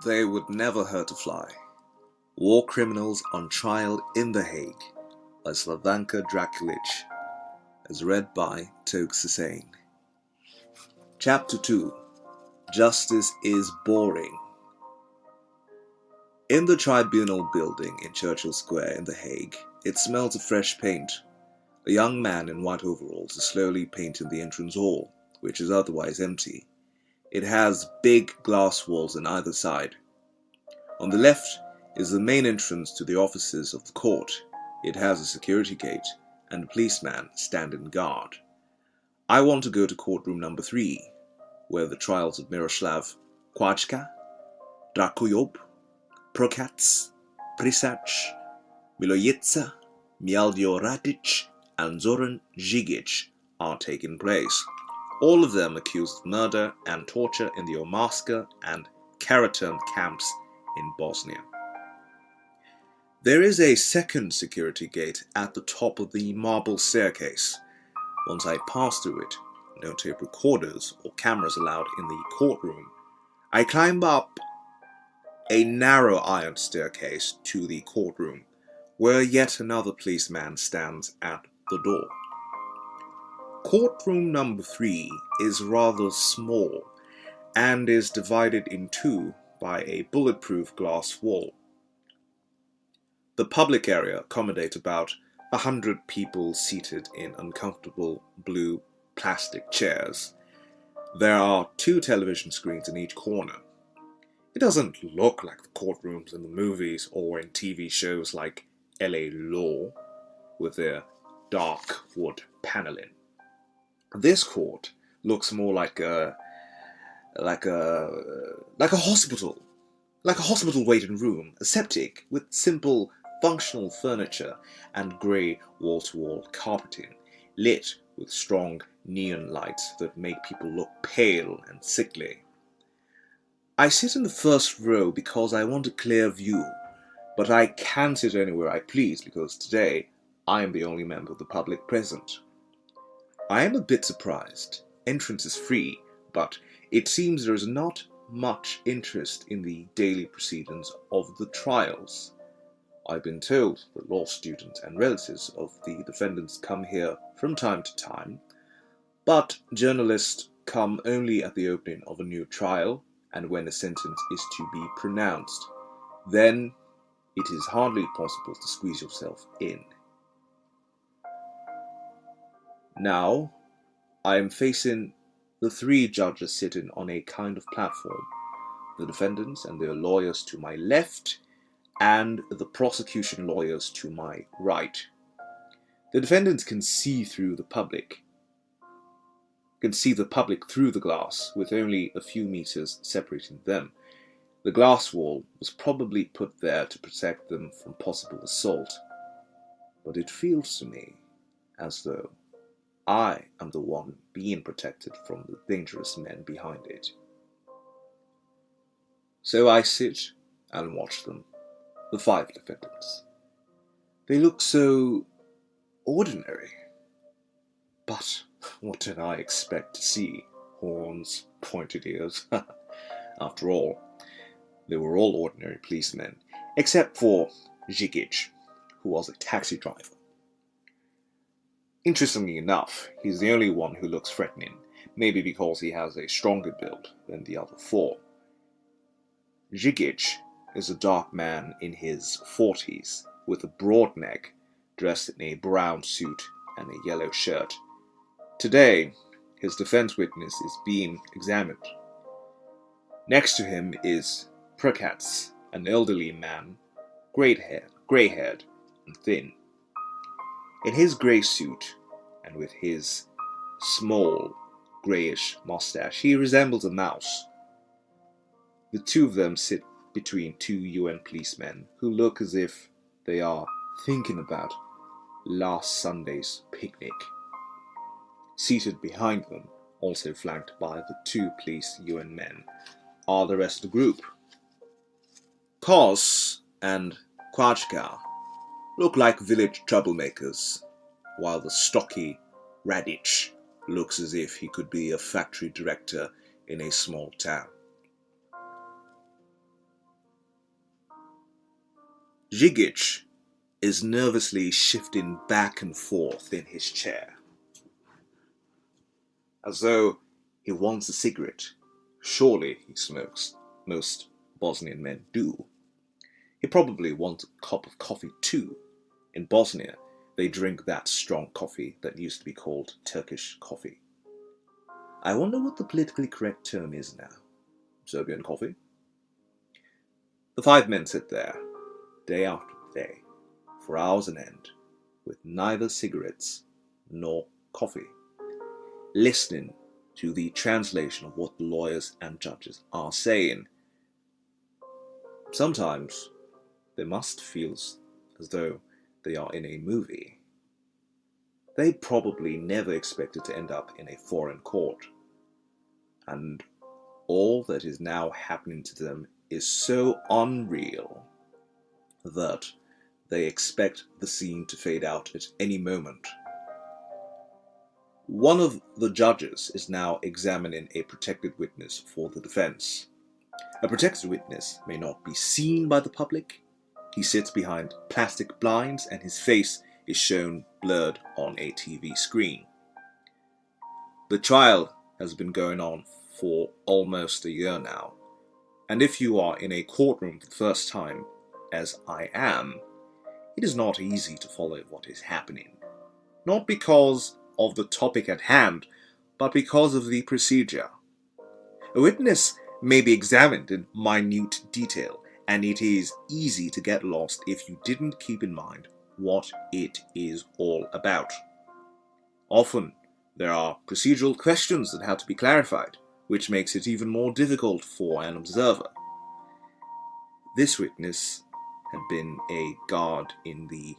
They would never hurt a fly. War Criminals on Trial in The Hague by Slavenka Drakulić, as read by Toks Hussain. Chapter 2. Justice is Boring. In the tribunal building in Churchill Square in The Hague, it smells of fresh paint. A young man in white overalls is slowly painting the entrance hall, which is otherwise empty. It has big glass walls on either side. On the left is the main entrance to the offices of the court. It has a security gate and a policeman standing guard. I want to go to courtroom number 3, where the trials of Miroslav Kwaczka, Drakulić, Prokac, Prisac, Milojica, Mjaldio Radic, and Zoran Žigić are taking place. All of them accused of murder and torture in the Omarska and Karaturm camps in Bosnia. There is a second security gate at the top of the marble staircase. Once I pass through it, no tape recorders or cameras allowed in the courtroom. I climb up a narrow iron staircase to the courtroom, where yet another policeman stands at the door. Courtroom number 3 is rather small and is divided in two by a bulletproof glass wall. The public area accommodates about 100 people seated in uncomfortable blue plastic chairs. There are 2 television screens in each corner. It doesn't look like the courtrooms in the movies or in TV shows like LA Law with their dark wood paneling. This court looks more like a hospital, like a hospital waiting room, aseptic with simple functional furniture and grey wall-to-wall carpeting, lit with strong neon lights that make people look pale and sickly. I sit in the first row because I want a clear view, but I can sit anywhere I please because today I am the only member of the public present. I am a bit surprised. Entrance is free, but it seems there is not much interest in the daily proceedings of the trials. I've been told that law students and relatives of the defendants come here from time to time, but journalists come only at the opening of a new trial and when a sentence is to be pronounced. Then it is hardly possible to squeeze yourself in. Now, I am facing the 3 judges sitting on a kind of platform, the defendants and their lawyers to my left, and the prosecution lawyers to my right. The defendants can see the public through the glass, with only a few meters separating them. The glass wall was probably put there to protect them from possible assault, but it feels to me as though I am the one being protected from the dangerous men behind it. So I sit and watch them, the 5 defendants. They look so ordinary. But what did I expect to see? Horns, pointed ears. After all, they were all ordinary policemen, except for Žigić, who was a taxi driver. Interestingly enough, he's the only one who looks threatening, maybe because he has a stronger build than the other 4. Žigić is a dark man in his 40s, with a broad neck, dressed in a brown suit and a yellow shirt. Today, his defense witness is being examined. Next to him is Prokac, an elderly man, grey-haired and thin. In his grey suit, and with his small, greyish mustache, he resembles a mouse. The 2 of them sit between 2 UN policemen, who look as if they are thinking about last Sunday's picnic. Seated behind them, also flanked by the 2 police UN men, are the rest of the group. Kos and Kwaczka look like village troublemakers, while the stocky Radic looks as if he could be a factory director in a small town. Žigić is nervously shifting back and forth in his chair, as though he wants a cigarette. Surely he smokes. Most Bosnian men do. He probably wants a cup of coffee too. In Bosnia, they drink that strong coffee that used to be called Turkish coffee. I wonder what the politically correct term is now. Serbian coffee? The 5 men sit there, day after day, for hours on end, with neither cigarettes nor coffee, listening to the translation of what the lawyers and judges are saying. Sometimes they must feel as though they are in a movie. They probably never expected to end up in a foreign court. And all that is now happening to them is so unreal that they expect the scene to fade out at any moment. One of the judges is now examining a protected witness for the defense. A protected witness may not be seen by the public. He sits behind plastic blinds and his face is shown blurred on a TV screen. The trial has been going on for almost a year now, and if you are in a courtroom for the first time, as I am, it is not easy to follow what is happening. Not because of the topic at hand, but because of the procedure. A witness may be examined in minute detail, and it is easy to get lost if you didn't keep in mind what it is all about. Often, there are procedural questions that have to be clarified, which makes it even more difficult for an observer. This witness had been a guard in the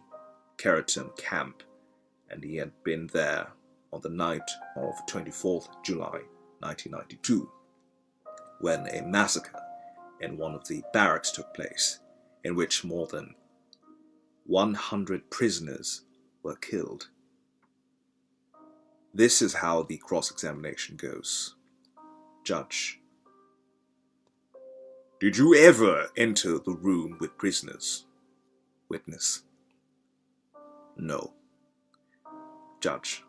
Keratin camp, and he had been there on the night of 24th July 1992, when a massacre in one of the barracks took place, in which more than 100 prisoners were killed. This is how the cross-examination goes. Judge: did you ever enter the room with prisoners? Witness: no. Judge: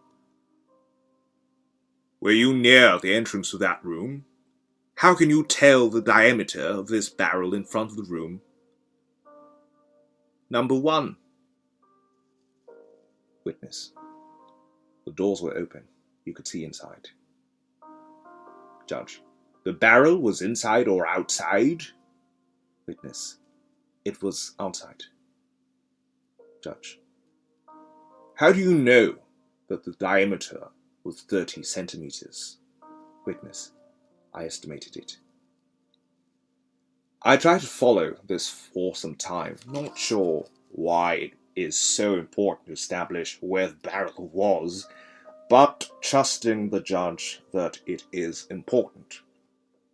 were you near the entrance to that room? How can you tell the diameter of this barrel in front of the room? Number 1. Witness: the doors were open. You could see inside. Judge: the barrel was inside or outside? Witness: it was outside. Judge: how do you know that the diameter was 30 centimeters? Witness: I estimated it. I tried to follow this for some time, not sure why it is so important to establish where the barrel was, but trusting the judge that it is important.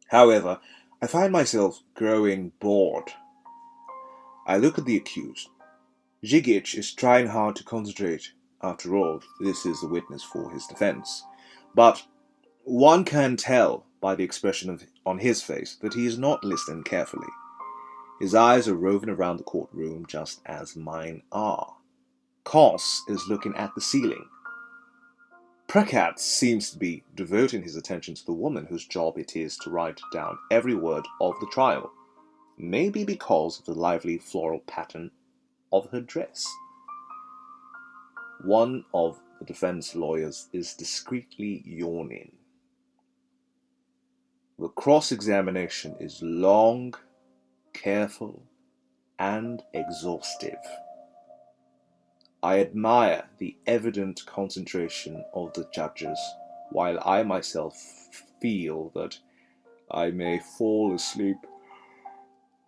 However, I find myself growing bored. I look at the accused. Žigić is trying hard to concentrate. After all, this is the witness for his defense. But one can tell by the expression on his face that he is not listening carefully. His eyes are roving around the courtroom just as mine are. Kos is looking at the ceiling. Prekat seems to be devoting his attention to the woman whose job it is to write down every word of the trial, maybe because of the lively floral pattern of her dress. One of the defense lawyers is discreetly yawning. The cross-examination is long, careful, and exhaustive. I admire the evident concentration of the judges, while I myself feel that I may fall asleep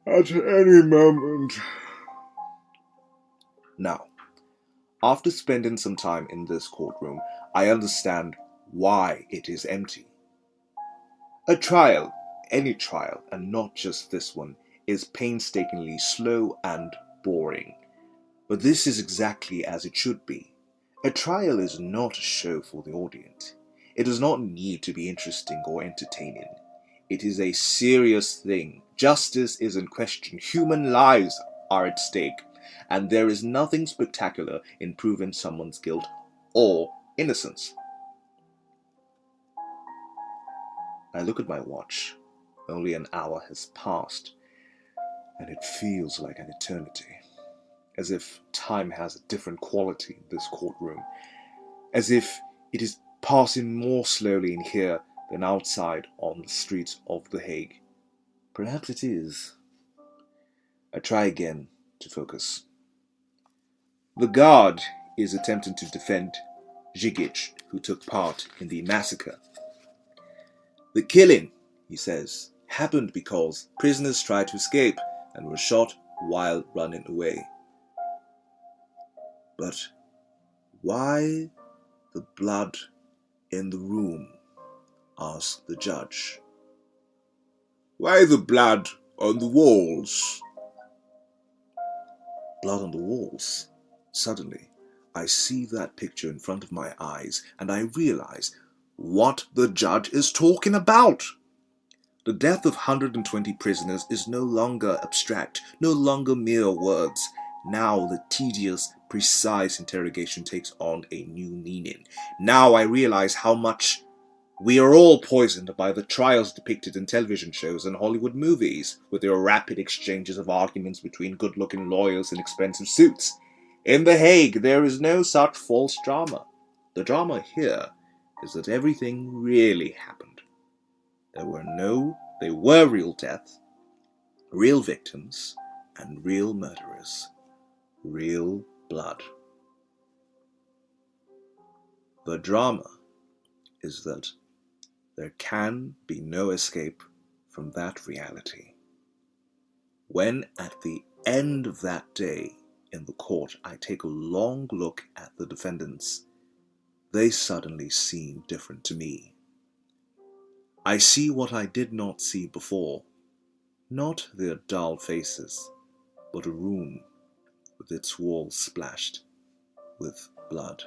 at any moment. Now, after spending some time in this courtroom, I understand why it is empty. A trial, any trial, and not just this one, is painstakingly slow and boring. But this is exactly as it should be. A trial is not a show for the audience. It does not need to be interesting or entertaining. It is a serious thing. Justice is in question. Human lives are at stake. and there is nothing spectacular in proving someone's guilt or innocence. I look at my watch. Only an hour has passed, and it feels like an eternity, as if time has a different quality in this courtroom, as if it is passing more slowly in here than outside on the streets of The Hague. Perhaps it is. I try again to focus. The guard is attempting to defend Žigić, who took part in the massacre. The killing, he says, happened because prisoners tried to escape and were shot while running away. But why the blood in the room? Asked the judge. Why the blood on the walls? Blood on the walls. Suddenly, I see that picture in front of my eyes, and I realize what the judge is talking about. The death of 120 prisoners is no longer abstract, no longer mere words. Now the tedious, precise interrogation takes on a new meaning. Now I realize how much we are all poisoned by the trials depicted in television shows and Hollywood movies, with their rapid exchanges of arguments between good-looking lawyers in expensive suits. In The Hague, there is no such false drama. The drama here is that everything really happened. There were real deaths, real victims, and real murderers. Real blood. The drama is that there can be no escape from that reality. When at the end of that day in the court I take a long look at the defendants, they suddenly seem different to me. I see what I did not see before, not their dull faces, but a room with its walls splashed with blood.